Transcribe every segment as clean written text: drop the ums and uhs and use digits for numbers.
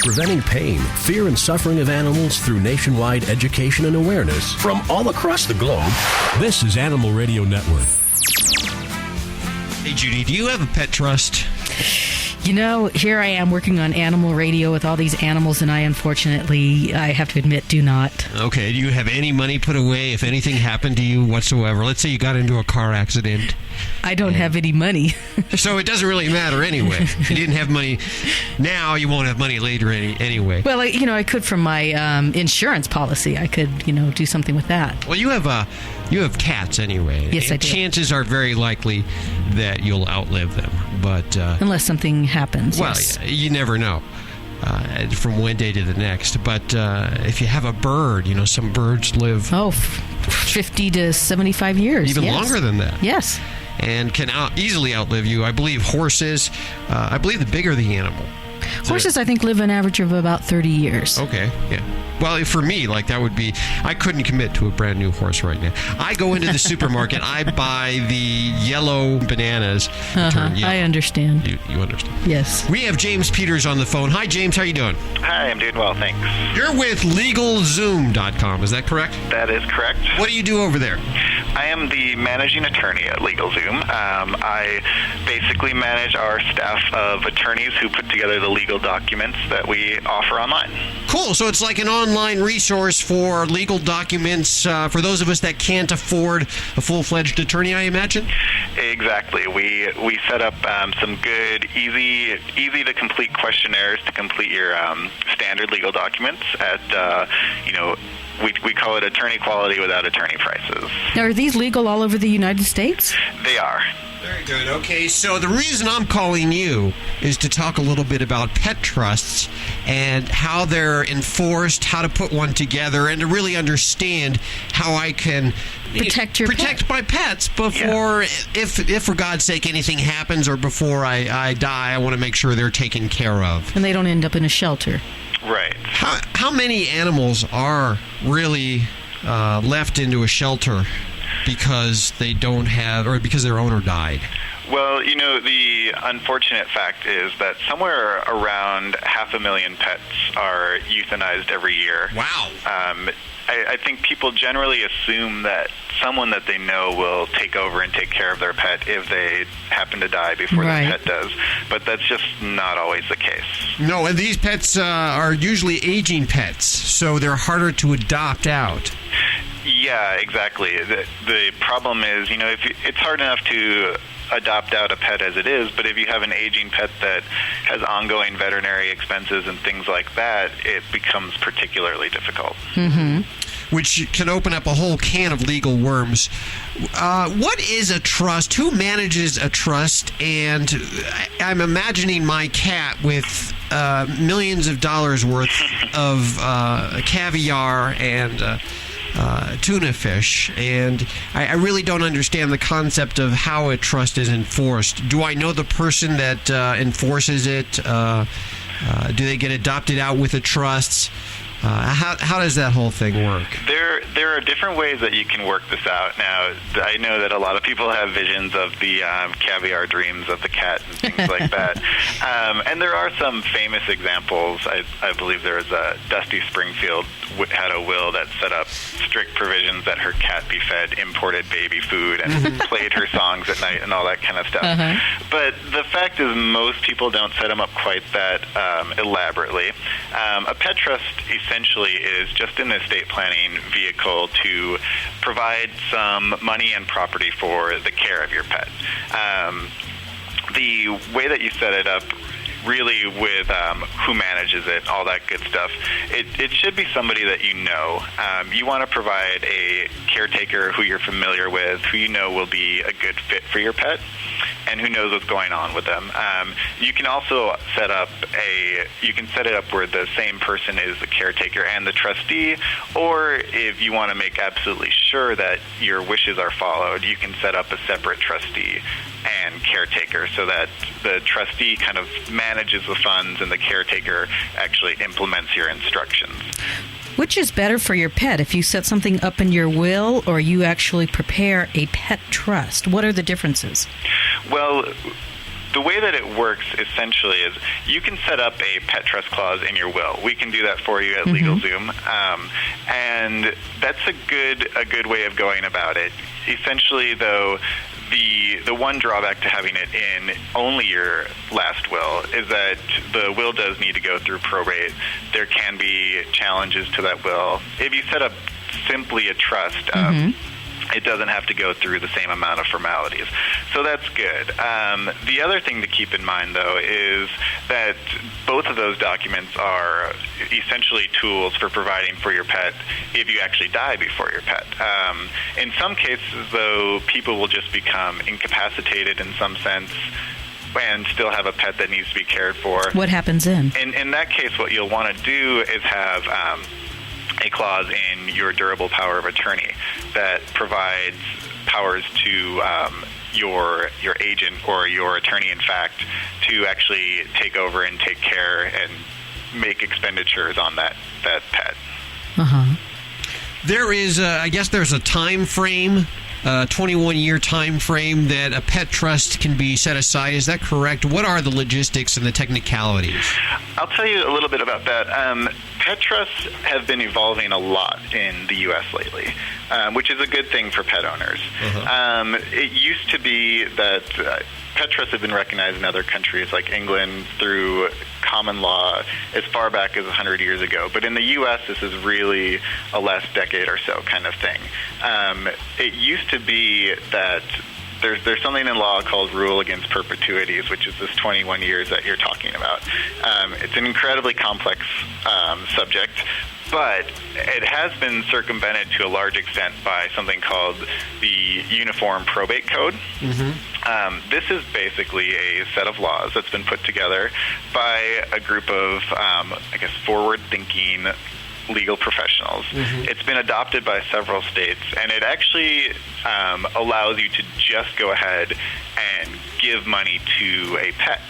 preventing pain, fear, and suffering of animals through nationwide education and awareness from all across the globe. This is Animal Radio Network. Hey, Judy, do you have a pet trust? You know, here I am working on Animal Radio with all these animals, and I have to admit, do not. Okay, do you have any money put away if anything happened to you whatsoever? Let's say you got into a car accident. I don't have any money. So it doesn't really matter anyway. If you didn't have money now, you won't have money later anyway. Well, I could from my insurance policy. I could, do something with that. Well, you have cats anyway. Yes, I do. Chances are very likely that you'll outlive them, but unless something happens. Well, yes. You never know. From one day to the next. But if you have a bird, some birds live 50 to 75 years. Even longer than that. Yes. And can easily outlive you. I believe horses, the bigger the animal. Horses, I think, live an average of about 30 years. Okay, yeah. Well, for me, that would be... I couldn't commit to a brand new horse right now. I go into the supermarket, I buy the yellow bananas. I understand. You understand? Yes. We have James Peters on the phone. Hi, James. How you doing? Hi, I'm doing well, thanks. You're with LegalZoom.com. Is that correct? That is correct. What do you do over there? I am the managing attorney at LegalZoom. I basically manage our staff of attorneys who put together the legal documents that we offer online. Cool. So it's like an online resource for legal documents for those of us that can't afford a full-fledged attorney, I imagine? Exactly. We set up some good, easy to complete questionnaires to complete your standard legal documents at, we call it attorney quality without attorney prices. Now, are these legal all over the United States? They are. Very good. Okay, so the reason I'm calling you is to talk a little bit about pet trusts and how they're enforced, how to put one together, and to really understand how I can protect my pets before, if for God's sake anything happens or before I die, I want to make sure they're taken care of. And they don't end up in a shelter. Right. How many animals are really left into a shelter because they don't have, or because their owner died? Well, the unfortunate fact is that somewhere around 500,000 pets are euthanized every year. Wow. I think people generally assume that someone that they know will take over and take care of their pet if they happen to die before the pet does. But that's just not always the case. No, and these pets are usually aging pets, so they're harder to adopt out. Yeah, exactly. The problem is, it's hard enough to adopt out a pet as it is, but if you have an aging pet that has ongoing veterinary expenses and things like that, it becomes particularly difficult. Mm-hmm. Which can open up a whole can of legal worms. What is a trust? Who manages a trust? And I'm imagining my cat with millions of dollars worth of caviar and tuna fish, and I really don't understand the concept of how a trust is enforced. Do I know the person that enforces it? Do they get adopted out with the trusts? How does that whole thing work? There are different ways that you can work this out. Now, I know that a lot of people have visions of the caviar dreams of the cat and things like that. And there are some famous examples. I believe there was Dusty Springfield had a will that set up strict provisions that her cat be fed imported baby food and played her songs at night and all that kind of stuff. But the fact is most people don't set them up quite that elaborately. A pet trust essentially is just an estate planning vehicle to provide some money and property for the care of your pet. The way that you set it up, really with who manages it, all that good stuff, it should be somebody that you know. You want to provide a caretaker who you're familiar with, who you know will be a good fit for your pet, and who knows what's going on with them. You can also set it up where the same person is the caretaker and the trustee, or if you want to make absolutely sure that your wishes are followed, you can set up a separate trustee and caretaker so that the trustee kind of manages the funds and the caretaker actually implements your instructions. Which is better for your pet, if you set something up in your will or you actually prepare a pet trust? What are the differences? Well, the way that it works essentially is you can set up a pet trust clause in your will. We can do that for you at LegalZoom, and that's a good way of going about it. Essentially, though, the one drawback to having it in only your last will is that the will does need to go through probate. There can be challenges to that will. If you set up simply a trust, it doesn't have to go through the same amount of formalities. So that's good. The other thing to keep in mind, though, is that both of those documents are essentially tools for providing for your pet if you actually die before your pet. In some cases, though, people will just become incapacitated in some sense and still have a pet that needs to be cared for. What happens then? In that case, what you'll want to do is have a clause in your durable power of attorney that provides powers to your agent or your attorney, in fact, to actually take over and take care and make expenditures on that pet. There is, I guess there's a time frame, 21-year time frame that a pet trust can be set aside. Is that correct? What are the logistics and the technicalities? I'll tell you a little bit about that. Pet trusts have been evolving a lot in the U.S. lately, which is a good thing for pet owners. It used to be that pet trusts have been recognized in other countries like England through common law as far back as 100 years ago. But in the U.S., this is really a last decade or so kind of thing. It used to be that there's something in law called rule against perpetuities, which is this 21 years that you're talking about. It's an incredibly complex subject, but it has been circumvented to a large extent by something called the Uniform Probate Code. This is basically a set of laws that's been put together by a group of, forward-thinking legal professionals. It's been adopted by several states, and it actually allows you to just go ahead and give money to a pet.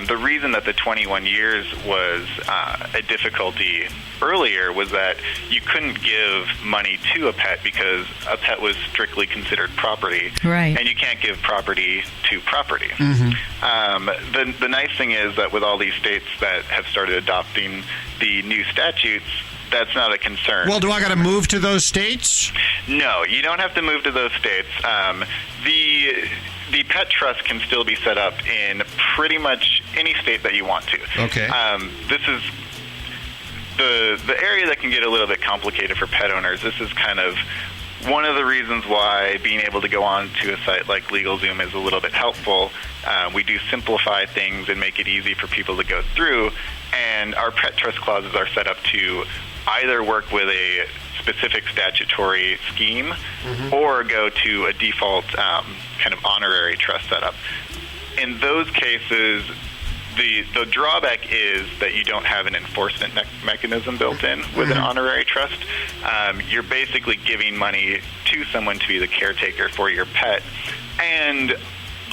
The reason that the 21 years was a difficulty earlier was that you couldn't give money to a pet because a pet was strictly considered property, right? And you can't give property to property. The nice thing is that with all these states that have started adopting the new statutes, that's not a concern. Well, do I got to move to those states? No, you don't have to move to those states. The pet trust can still be set up in pretty much any state that you want to. Okay. This is the area that can get a little bit complicated for pet owners. This is kind of one of the reasons why being able to go on to a site like LegalZoom is a little bit helpful. We do simplify things and make it easy for people to go through, and our pet trust clauses are set up to either work with a specific statutory scheme or go to a default kind of honorary trust setup. In those cases, the drawback is that you don't have an enforcement mechanism built in with an honorary trust. You're basically giving money to someone to be the caretaker for your pet, and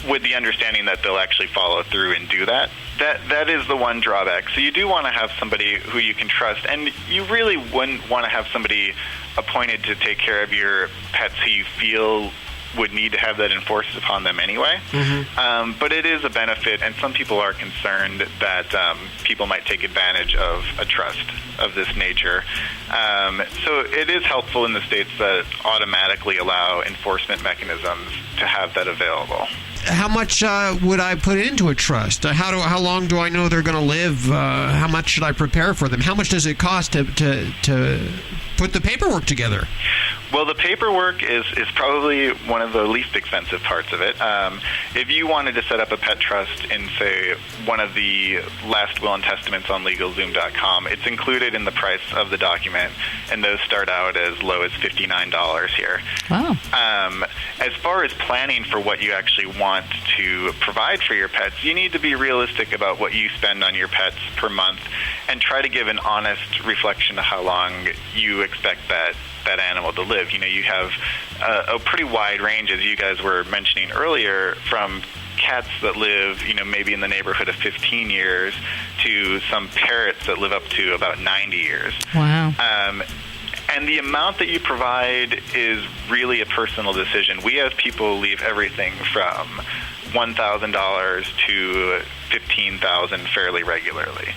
with the understanding that they'll actually follow through and do that. That is the one drawback. So you do want to have somebody who you can trust, and you really wouldn't want to have somebody appointed to take care of your pets who you feel would need to have that enforced upon them anyway. But it is a benefit, and some people are concerned that people might take advantage of a trust of this nature. So it is helpful in the states that automatically allow enforcement mechanisms to have that available. How much would I put into a trust? How long do I know they're going to live? How much should I prepare for them? How much does it cost to put the paperwork together? Well, the paperwork is probably one of the least expensive parts of it. If you wanted to set up a pet trust in, say, one of the last will and testaments on LegalZoom.com, it's included in the price of the document, and those start out as low as $59 here. Wow. As far as planning for what you actually want to provide for your pets, you need to be realistic about what you spend on your pets per month and try to give an honest reflection of how long you expect that animal to live. You have a pretty wide range, as you guys were mentioning earlier, from cats that live, maybe in the neighborhood of 15 years to some parrots that live up to about 90 years. Wow. And the amount that you provide is really a personal decision. We have people leave everything from $1,000 to $15,000 fairly regularly.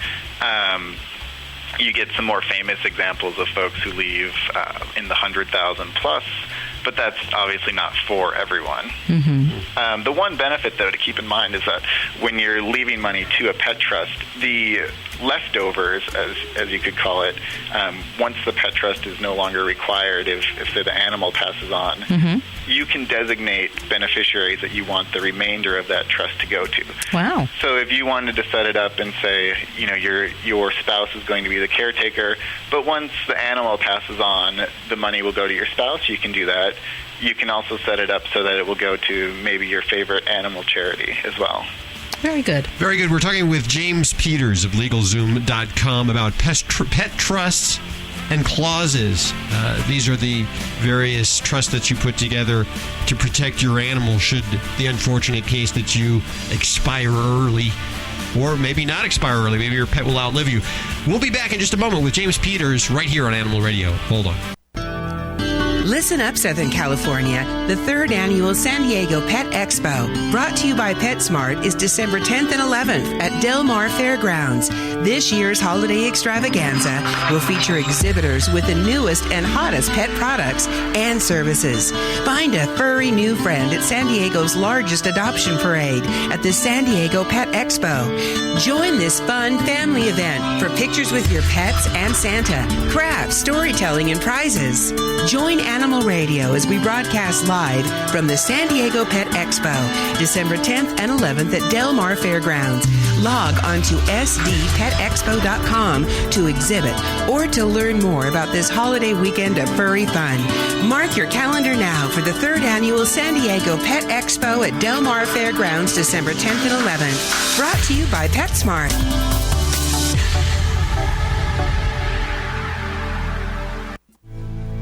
You get some more famous examples of folks who leave in the 100,000 plus, but that's obviously not for everyone. Mm-hmm. The one benefit, though, to keep in mind is that when you're leaving money to a pet trust, the leftovers, as you could call it, once the pet trust is no longer required, if say the animal passes on, Mm-hmm. you can designate beneficiaries that you want the remainder of that trust to go to. Wow. So if you wanted to set it up and say, your spouse is going to be the caretaker, but once the animal passes on, the money will go to your spouse, you can do that. You can also set it up so that it will go to maybe your favorite animal charity as well. Very good. Very good. We're talking with James Peters of LegalZoom.com about pet trusts and clauses. These are the various trusts that you put together to protect your animal should the unfortunate case that you expire early, or maybe not expire early. Maybe your pet will outlive you. We'll be back in just a moment with James Peters right here on Animal Radio. Hold on. Listen up, Southern California. The 3rd annual San Diego Pet Expo, brought to you by PetSmart, is December 10th and 11th at Del Mar Fairgrounds. This year's holiday extravaganza will feature exhibitors with the newest and hottest pet products and services. Find a furry new friend at San Diego's largest adoption parade at the San Diego Pet Expo. Join this fun family event for pictures with your pets and Santa, crafts, storytelling, and prizes. Join Animal Radio as we broadcast live from the San Diego Pet Expo, December 10th and 11th at Del Mar Fairgrounds. Log on to sdpetexpo.com to exhibit or to learn more about this holiday weekend of furry fun. Mark your calendar now for the 3rd annual San Diego Pet Expo at Del Mar Fairgrounds, December 10th and 11th. Brought to you by PetSmart.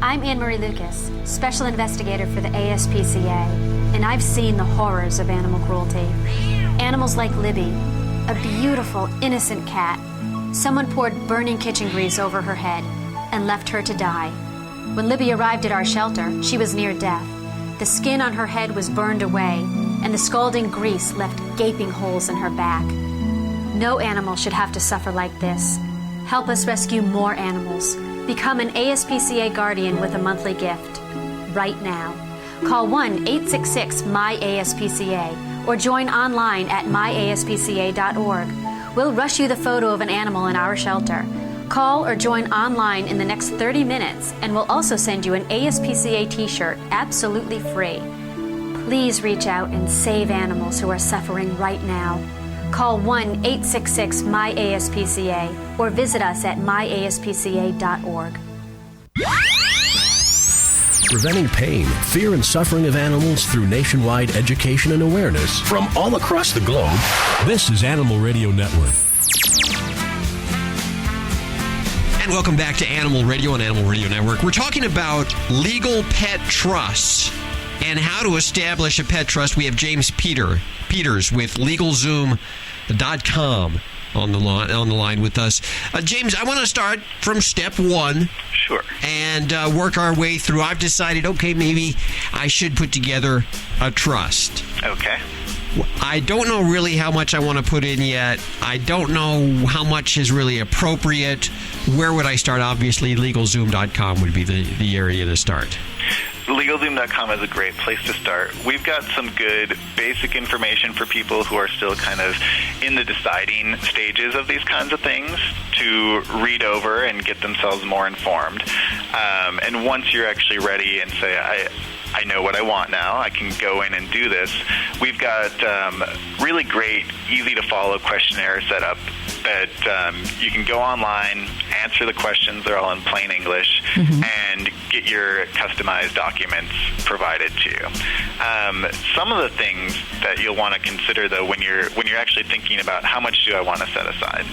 I'm Anne-Marie Lucas, Special Investigator for the ASPCA, and I've seen the horrors of animal cruelty. Animals like Libby, a beautiful, innocent cat. Someone poured burning kitchen grease over her head and left her to die. When Libby arrived at our shelter, she was near death. The skin on her head was burned away, and the scalding grease left gaping holes in her back. No animal should have to suffer like this. Help us rescue more animals. Become an ASPCA Guardian with a monthly gift. Right now. Call 1-866-MY-ASPCA or join online at myaspca.org. We'll rush you the photo of an animal in our shelter. Call or join online in the next 30 minutes, and we'll also send you an ASPCA t-shirt absolutely free. Please reach out and save animals who are suffering right now. Call 1-866-MY-ASPCA or visit us at myaspca.org. Preventing pain, fear, and suffering of animals through nationwide education and awareness from all across the globe. This is Animal Radio Network. And welcome back to Animal Radio on Animal Radio Network. We're talking about legal pet trusts and how to establish a pet trust. We have James Peters with LegalZoom.com on the line with us. James, I want to start from step one. Sure. And work our way through. I've decided, okay, maybe I should put together a trust. Okay. I don't know really how much I want to put in yet. I don't know how much is really appropriate. Where would I start? Obviously, LegalZoom.com would be the area to start. LegalZoom.com is a great place to start. We've got some good basic information for people who are still kind of in the deciding stages of these kinds of things to read over and get themselves more informed. And once you're actually ready and say, I know what I want now, I can go in and do this, we've got really great, easy-to-follow questionnaires set up that you can go online, answer the questions, they're all in plain English, and get your customized documents provided to you. Some of the things that you'll want to consider, though, when you're actually thinking about how much do I want to set aside,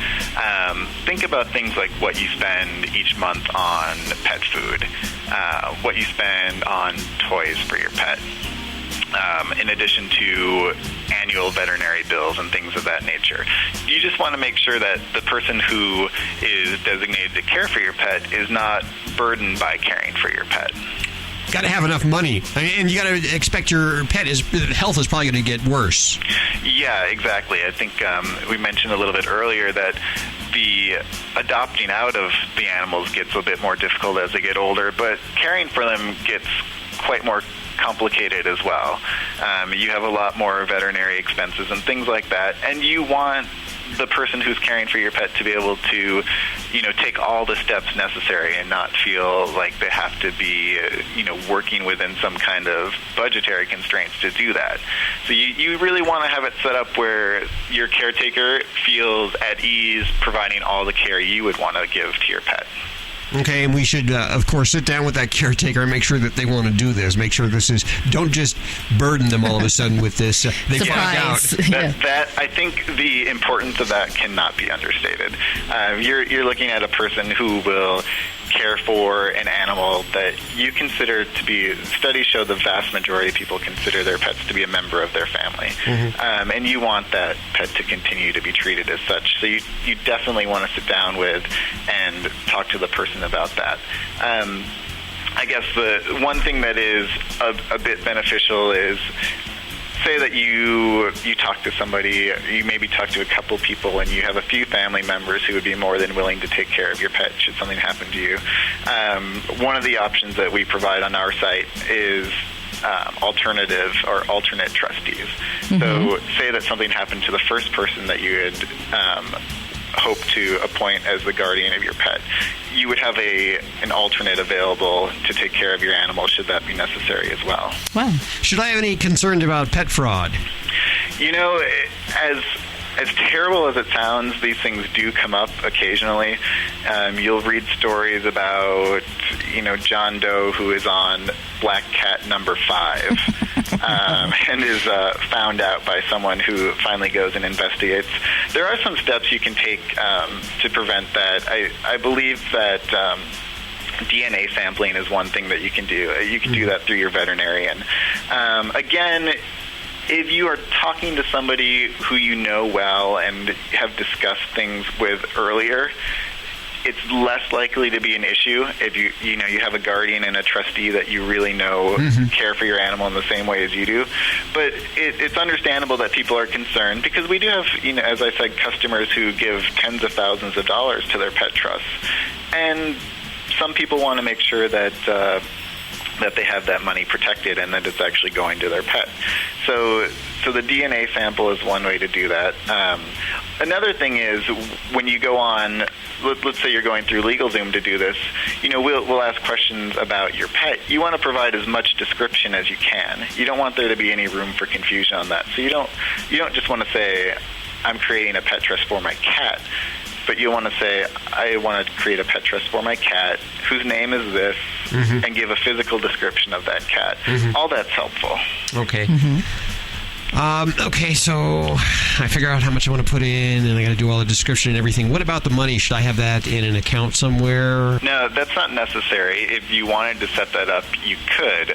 think about things like what you spend each month on pet food, what you spend on toys for your pet, in addition to annual veterinary bills and things of that nature. You just want to make sure that the person who is designated to care for your pet is not burdened by caring for your pet. got to have enough money, and you got to expect your pet health is probably going to get worse. Yeah, exactly. I think we mentioned a little bit earlier that the adopting out of the animals gets a bit more difficult as they get older, but caring for them gets quite more complicated as well. You have a lot more veterinary expenses and things like that, and you want the person who's caring for your pet to be able to, take all the steps necessary and not feel like they have to be, working within some kind of budgetary constraints to do that. So you really want to have it set up where your caretaker feels at ease providing all the care you would want to give to your pet. Okay, and we should, of course, sit down with that caretaker and make sure that they want to do this. Make sure don't just burden them all of a sudden with this. They find out. That I think the importance of that cannot be understated. You're looking at a person who will care for an animal that you consider to be, studies show the vast majority of people consider their pets to be a member of their family. Mm-hmm. And you want that pet to continue to be treated as such. So you definitely want to sit down with and talk to the person about that. I guess the one thing that is a bit beneficial is, say that you talk to somebody, you maybe talk to a couple people, and you have a few family members who would be more than willing to take care of your pet should something happen to you. One of the options that we provide on our site is alternative or alternate trustees. Mm-hmm. So say that something happened to the first person that you had hope to appoint as the guardian of your pet. You would have an alternate available to take care of your animal should that be necessary as well. Wow. Should I have any concerns about pet fraud? As terrible as it sounds, these things do come up occasionally. You'll read stories about, John Doe who is on black cat number 5 and is found out by someone who finally goes and investigates. There are some steps you can take to prevent that. I believe that DNA sampling is one thing that you can do. You can do that through your veterinarian. Again, if you are talking to somebody who you know well and have discussed things with earlier, it's less likely to be an issue if you have a guardian and a trustee that you really know care for your animal in the same way as you do. But it's understandable that people are concerned because we do have, as I said, customers who give tens of thousands of dollars to their pet trusts. And some people want to make sure that they have that money protected and that it's actually going to their pet. So the DNA sample is one way to do that. Another thing is when you go on, let's say you're going through LegalZoom to do this, we'll ask questions about your pet. You want to provide as much description as you can. You don't want there to be any room for confusion on that. So you don't just want to say, I'm creating a pet trust for my cat. But you want to say, I want to create a pet trust for my cat, whose name is this, and give a physical description of that cat. All that's helpful. Okay. Okay, so I figure out how much I want to put in, and I got to do all the description and everything. What about the money? Should I have that in an account somewhere? No, that's not necessary. If you wanted to set that up, you could.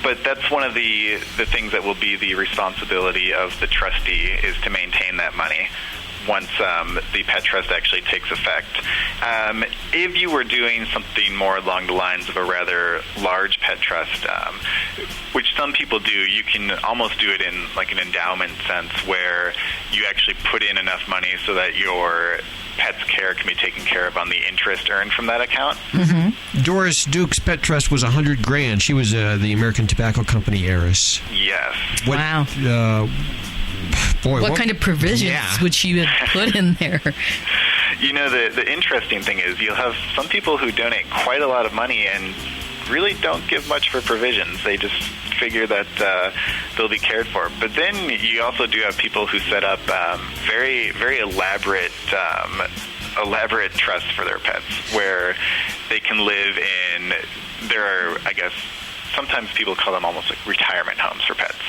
But that's one of the things that will be the responsibility of the trustee is to maintain that money once the pet trust actually takes effect. If you were doing something more along the lines of a rather large pet trust, which some people do, you can almost do it in like an endowment sense where you actually put in enough money so that your pet's care can be taken care of on the interest earned from that account. Doris Duke's pet trust was $100,000. She was the American Tobacco Company heiress. Yes. Wow. What kind of provisions would she have put in there? The interesting thing is you'll have some people who donate quite a lot of money and really don't give much for provisions. They just figure that they'll be cared for. But then you also do have people who set up very, very elaborate trusts for their pets where they can live in, there are, I guess, sometimes people call them almost like retirement homes for pets.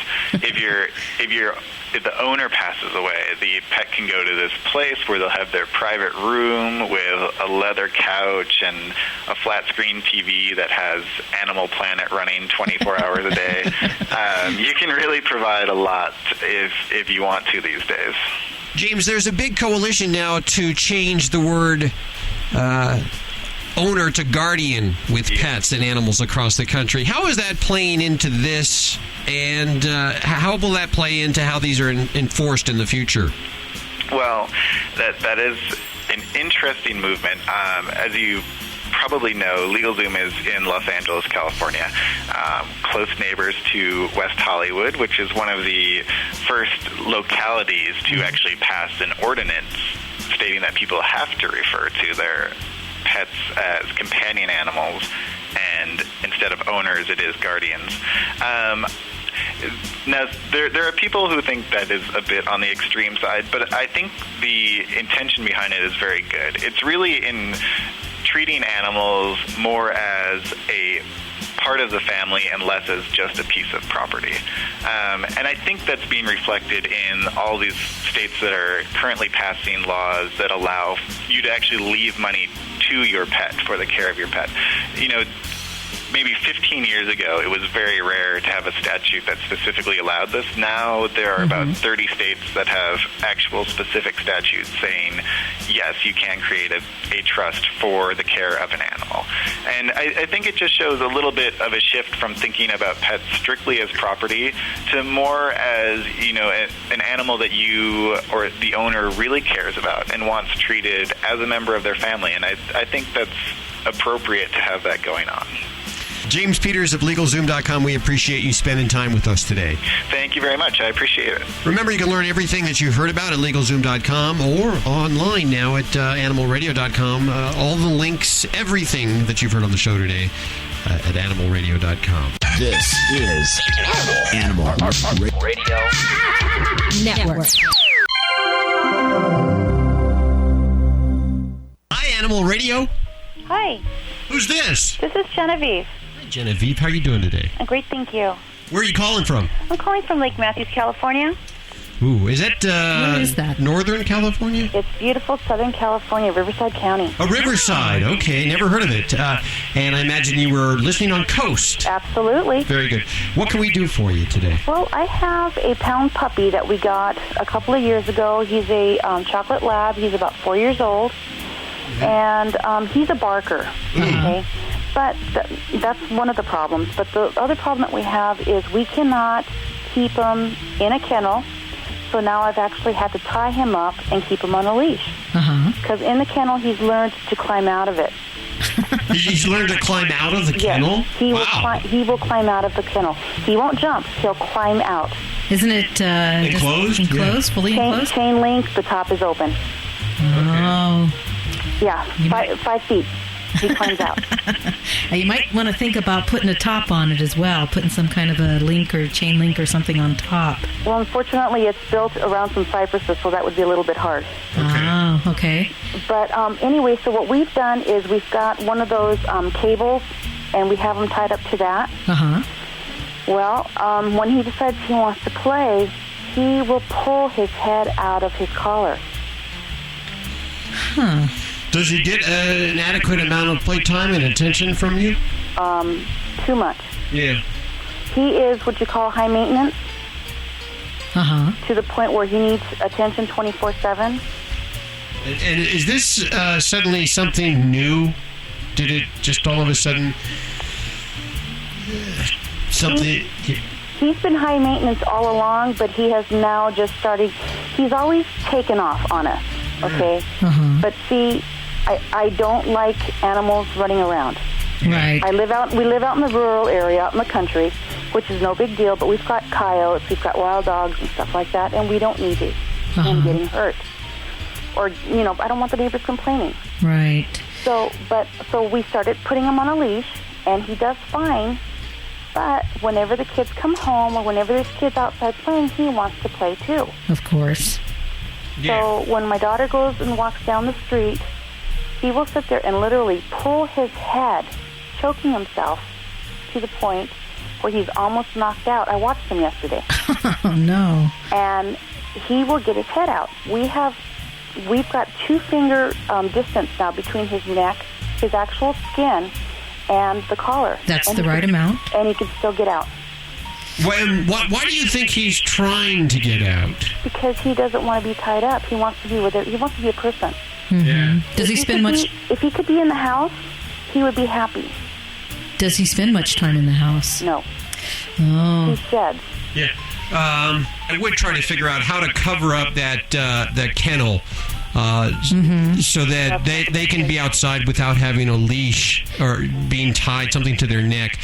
If the owner passes away, the pet can go to this place where they'll have their private room with a leather couch and a flat screen TV that has Animal Planet running 24 hours a day. You can really provide a lot if you want to these days. James, there's a big coalition now to change the word owner to guardian with pets and animals across the country. How is that playing into this, and how will that play into how these are enforced in the future? Well, that is an interesting movement. As you probably know, LegalZoom is in Los Angeles, California, close neighbors to West Hollywood, which is one of the first localities to actually pass an ordinance stating that people have to refer to their pets as companion animals, and instead of owners, it is guardians. Now, there are people who think that is a bit on the extreme side, but I think the intention behind it is very good. It's really in treating animals more as a part of the family and less as just a piece of property. And I think that's being reflected in all these states that are currently passing laws that allow you to actually leave money to your pet for the care of your pet. You know, maybe 15 years ago, it was very rare to have a statute that specifically allowed this. Now there are about 30 states that have actual specific statutes saying, yes, you can create a trust for the care of an animal. And I think it just shows a little bit of a shift from thinking about pets strictly as property to more as, you know, an animal that you or the owner really cares about and wants treated as a member of their family. And I think that's appropriate to have that going on. James Peters of LegalZoom.com, we appreciate you spending time with us today. Thank you very much. I appreciate it. Remember, you can learn everything that you've heard about at LegalZoom.com or online now at AnimalRadio.com. All the links, everything that you've heard on the show today at AnimalRadio.com. This is Animal Radio Network. Hi, Animal Radio. Hi, Who's this? this is Genevieve. Hi, Genevieve. How are you doing today? Great, thank you. Where are you calling from? I'm calling from Lake Matthews, California. Ooh, is that, Where is that? Northern California? It's beautiful Southern California, Riverside County. Oh, Riverside. Okay, never heard of it. And I imagine you were listening on Coast. Absolutely. Very good. What can we do for you today? Well, I have a pound puppy that we got a couple of years ago. He's a chocolate lab. He's about 4 years old. And he's a barker, okay? But that's one of the problems. But the other problem that we have is we cannot keep him in a kennel. So now I've actually had to tie him up and keep him on a leash. Because in the kennel, he's learned to climb out of it. He's learned to climb out of the kennel? Yes, he will climb out of the kennel. He won't jump. He'll climb out. Isn't it Enclosed? Enclosed? Yeah. Fully enclosed? Chain link, the top is open. Oh. Yeah, 5 feet. He climbs out. You might want to think about putting a top on it as well, putting some kind of a link or chain link or something on top. Well, unfortunately, it's built around some cypresses, so that would be a little bit hard. Oh, okay. But anyway, so what we've done is we've got one of those cables, and we have him tied up to that. Well, when he decides he wants to play, he will pull his head out of his collar. Does he get an adequate amount of playtime and attention from you? Too much. Yeah. He is what you call high maintenance. To the point where he needs attention 24/7. And is this suddenly something new? Did it just all of a sudden something? He's been high maintenance all along, but he has now just started. He's always taken off on us, okay? But see, I don't like animals running around. Right. We live out in the rural area, out in the country, which is no big deal, but we've got coyotes, we've got wild dogs and stuff like that, and we don't need him getting hurt. Or, I don't want the neighbors complaining. Right. So we started putting him on a leash, and he does fine, but whenever the kids come home or whenever there's kids outside playing, he wants to play too. Of course. So when my daughter goes and walks down the street, he will sit there and literally pull his head, choking himself to the point where he's almost knocked out. I watched him yesterday. Oh, no. And he will get his head out. We've got 2-finger distance now between his neck, his actual skin, and the collar. That's the right amount. And he can still get out. Why do you think he's trying to get out? Because he doesn't want to be tied up. He wants to be with it. He wants to be a person. Does he spend much? If he could be in the house, he would be happy. Does he spend much time in the house? No. Oh. He said. Yeah. I would try to figure out how to cover up that kennel so that they can be outside without having a leash or being tied something to their neck.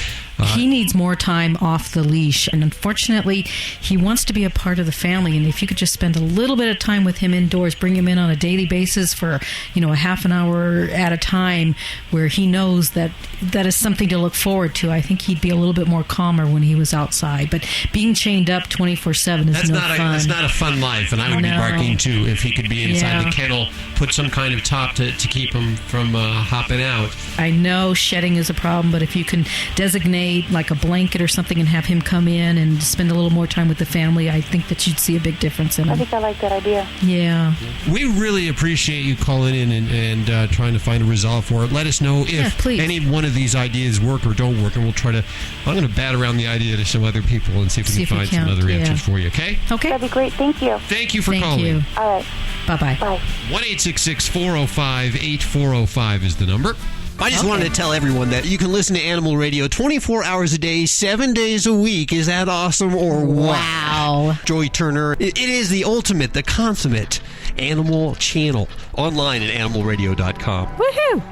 He needs more time off the leash, and unfortunately, he wants to be a part of the family. And if you could just spend a little bit of time with him indoors, bring him in on a daily basis for, a half an hour at a time, where he knows that is something to look forward to. I think he'd be a little bit more calmer when he was outside. But being chained up 24/7 is no fun. That's not a fun life, and I would be barking too if he could be inside the kennel. Put some kind of top to keep him from hopping out. I know shedding is a problem, but if you can designate like a blanket or something and have him come in and spend a little more time with the family, I think that you'd see a big difference in him. I think I like that idea. Yeah. We really appreciate you calling in and trying to find a resolve for it. Let us know if any one of these ideas work or don't work, and we'll try to... I'm going to bat around the idea to some other people and see if we can find some other answers for you, okay? Okay. That'd be great. Thank you. Thank you for calling. Thank you. All right. Bye-bye. Bye. 1-866-405-8405 is the number. I just wanted to tell everyone that you can listen to Animal Radio 24 hours a day, 7 days a week. Is that awesome or what? Wow. Joey Turner. It is the ultimate, the consummate animal channel online at animalradio.com. Woohoo!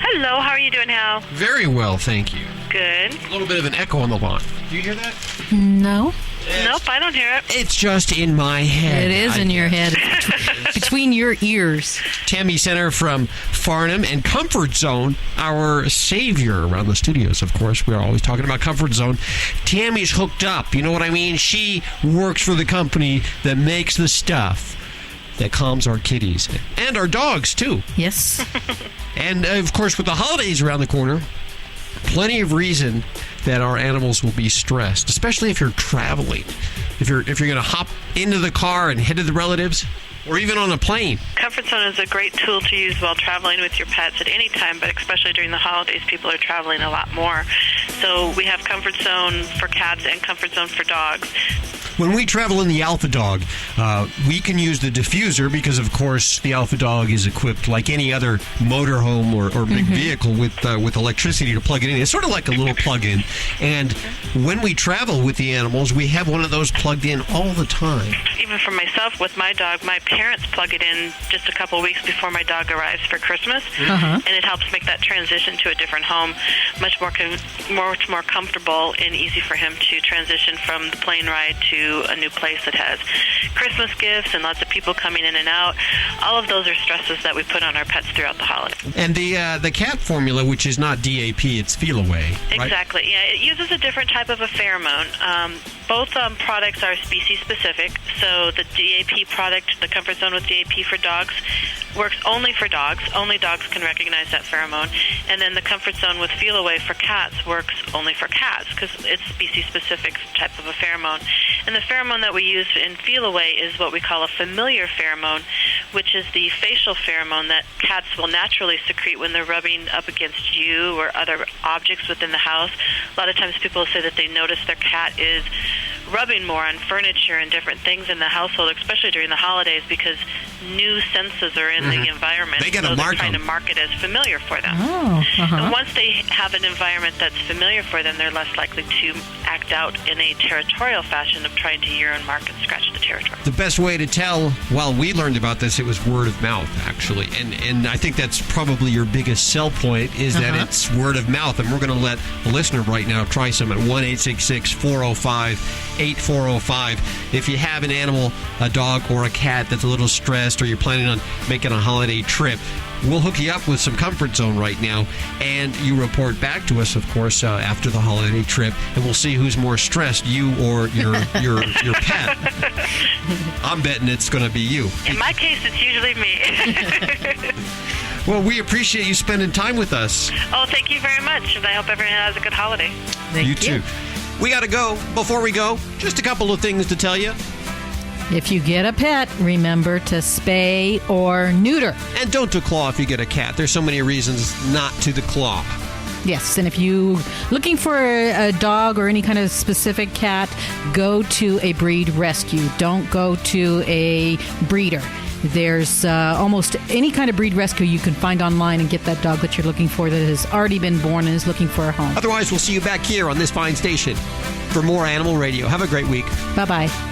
Hello, how are you doing, Hal? Very well, thank you. Good. A little bit of an echo on the line. Do you hear that? No. Nope, I don't hear it. It's just in my head. It is in your head. It's between your ears. Tammy Center from Farnham and Comfort Zone, our savior around the studios, of course. We're always talking about Comfort Zone. Tammy's hooked up. You know what I mean? She works for the company that makes the stuff that calms our kitties and our dogs, too. Yes. And, of course, with the holidays around the corner, plenty of reason that our animals will be stressed, especially if you're traveling. If you're going to hop into the car and head to the relatives, or even on a plane. Comfort Zone is a great tool to use while traveling with your pets at any time, but especially during the holidays, people are traveling a lot more. So we have Comfort Zone for cats and Comfort Zone for dogs. When we travel in the Alpha Dog, we can use the diffuser because, of course, the Alpha Dog is equipped like any other motorhome or big vehicle with electricity to plug it in. It's sort of like a little plug-in. And when we travel with the animals, we have one of those plugged in all the time. Even for myself, with my dog, my parents plug it in just a couple weeks before my dog arrives for Christmas, and it helps make that transition to a different home much more comfortable and easy for him to transition from the plane ride to a new place that has Christmas gifts and lots of people coming in and out. All of those are stresses that we put on our pets throughout the holiday. And the cat formula, which is not DAP, it's Feel Away, right? Exactly. Yeah, it uses a different type of a pheromone. Both products are species specific. So the DAP product, the Comfort Zone with DAP for dogs, works only for dogs. Only dogs can recognize that pheromone. And then the Comfort Zone with Feel Away for cats works only for cats because it's species specific type of a pheromone. And the pheromone that we use in Feel Away is what we call a familiar pheromone, which is the facial pheromone that cats will naturally secrete when they're rubbing up against you or other objects within the house. A lot of times people say that they notice their cat is rubbing more on furniture and different things in the household, especially during the holidays, because new senses are in the environment. They they're trying to mark it as familiar for them. And once they have an environment that's familiar for them, they're less likely to act out in a territorial fashion of trying to urine, mark, and scratch the territory. The best way to tell, while we learned about this, it was word of mouth, actually. And I think that's probably your biggest sell point, is that it's word of mouth. And we're going to let a listener right now try some at 1-866-405-8405. If you have an animal, a dog or a cat that's a little stressed, or you're planning on making a holiday trip, we'll hook you up with some Comfort Zone right now, and you report back to us, of course, after the holiday trip, and we'll see who's more stressed, you or your pet. I'm betting it's going to be you. In my case, it's usually me. Well, we appreciate you spending time with us. Oh, thank you very much, and I hope everyone has a good holiday. Thank you. Too. We got to go. Before we go, just a couple of things to tell you. If you get a pet, remember to spay or neuter. And don't declaw if you get a cat. There's so many reasons not to declaw. Yes, and if you looking for a dog or any kind of specific cat, go to a breed rescue. Don't go to a breeder. There's almost any kind of breed rescue you can find online and get that dog that you're looking for that has already been born and is looking for a home. Otherwise, we'll see you back here on this fine station for more Animal Radio. Have a great week. Bye-bye.